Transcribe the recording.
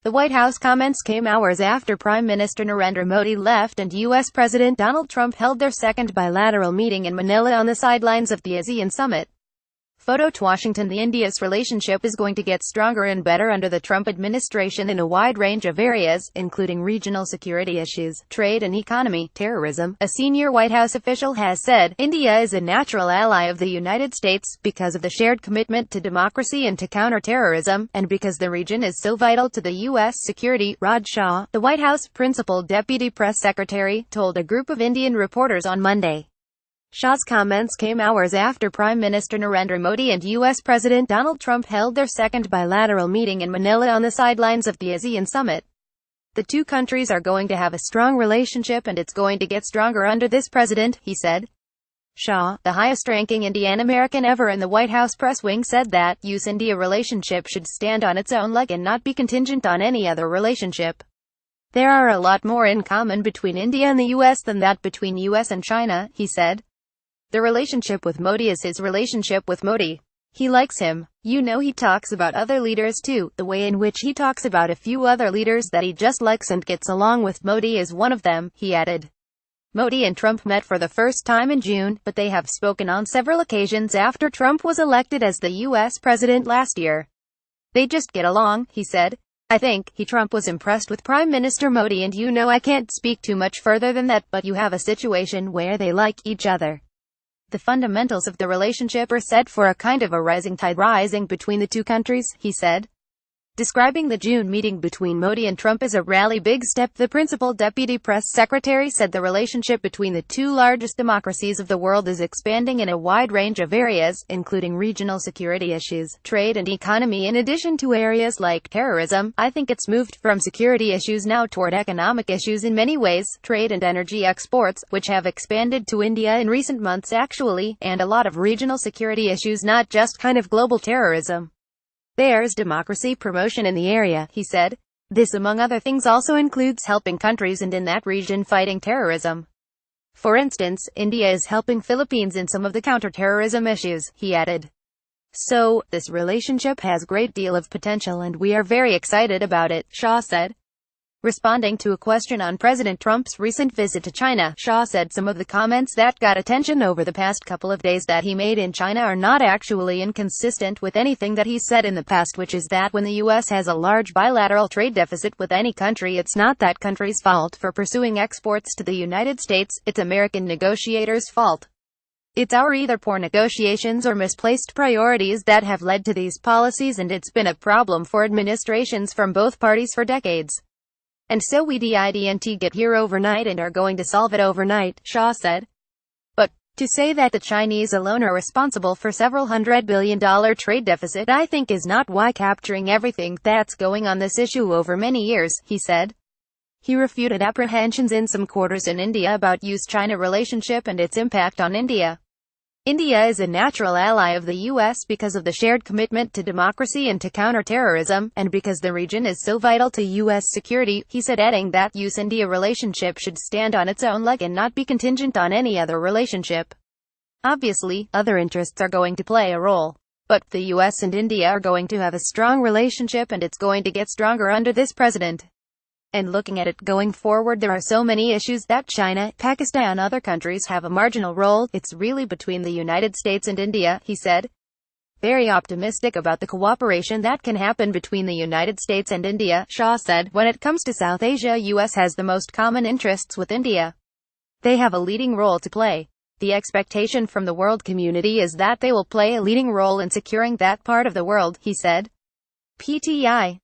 The White House comments came hours after Prime Minister Narendra Modi left and U.S. President Donald Trump held their second bilateral meeting in Manila on the sidelines of the Asean Summit. PTIWashington The IndiaUS relationship is going to get stronger and better under the Trump administration in a wide range of areas, including regional security issues, trade and economy, terrorism. A senior White House official has said, India is a natural ally of the United States, because of the shared commitment to democracy and to counter terrorism, and because the region is so vital to the U.S. security. Raj Shah, the White House principal deputy press secretary, told a group of Indian reporters on Monday. Shah's comments came hours after Prime Minister Narendra Modi and U.S. President Donald Trump held their second bilateral meeting in Manila on the sidelines of the Asean Summit. The two countries are going to have a strong relationship and it's going to get stronger under this president, he said. Shah, the highest-ranking Indian American ever in the White House press wing, said that U.S.-India relationship should stand on its own leg and not be contingent on any other relationship. There are a lot more in common between India and the U.S. than that between U.S. and China, he said. The relationship with Modi is his relationship with Modi. He likes him. You know, he talks about other leaders too, the way in which he talks about a few other leaders that he just likes and gets along with. Modi is one of them, he added. Modi and Trump met for the first time in June, but they have spoken on several occasions after Trump was elected as the U.S. president last year. They just get along, he said. I think Trump was impressed with Prime Minister Modi, and you know, I can't speak too much further than that, but you have a situation where they like each other. The fundamentals of the relationship are set for a kind of a rising tide rising between the two countries, he said. Describing the June meeting between Modi and Trump as a really big step, the principal deputy press secretary said the relationship between the two largest democracies of the world is expanding in a wide range of areas, including regional security issues, trade and economy, in addition to areas like terrorism. I think it's moved from security issues now toward economic issues in many ways, trade and energy exports, which have expanded to India in recent months actually, and a lot of regional security issues, not just kind of global terrorism. There's democracy promotion in the area, he said. This, among other things, also includes helping countries and in that region fighting terrorism. For instance, India is helping Philippines in some of the counter-terrorism issues, he added. So, this relationship has a great deal of potential and we are very excited about it, Shah said. Responding to a question on President Trump's recent visit to China, Shah said some of the comments that got attention over the past couple of days that he made in China are not actually inconsistent with anything that he said in the past, which is that when the U.S. has a large bilateral trade deficit with any country, it's not that country's fault for pursuing exports to the United States, it's American negotiators' fault. It's our either poor negotiations or misplaced priorities that have led to these policies, and it's been a problem for administrations from both parties for decades. And so we didn't get here overnight and are going to solve it overnight, Shah said. But to say that the Chinese alone are responsible for several $100 billion trade deficit, I think is not why capturing everything that's going on this issue over many years, he said. He refuted apprehensions in some quarters in India about U.S.-China relationship and its impact on India. India is a natural ally of the U.S. because of the shared commitment to democracy and to counter terrorism, and because the region is so vital to U.S. security, he said, adding that U.S.-India relationship should stand on its own leg and not be contingent on any other relationship. Obviously, other interests are going to play a role. But the U.S. and India are going to have a strong relationship and it's going to get stronger under this president. And looking at it going forward, there are so many issues that China, Pakistan and other countries have a marginal role. It's really between the United States and India, he said. Very optimistic about the cooperation that can happen between the United States and India, Shah said. When it comes to South Asia, U.S. has the most common interests with India. They have a leading role to play. The expectation from the world community is that they will play a leading role in securing that part of the world, he said. PTI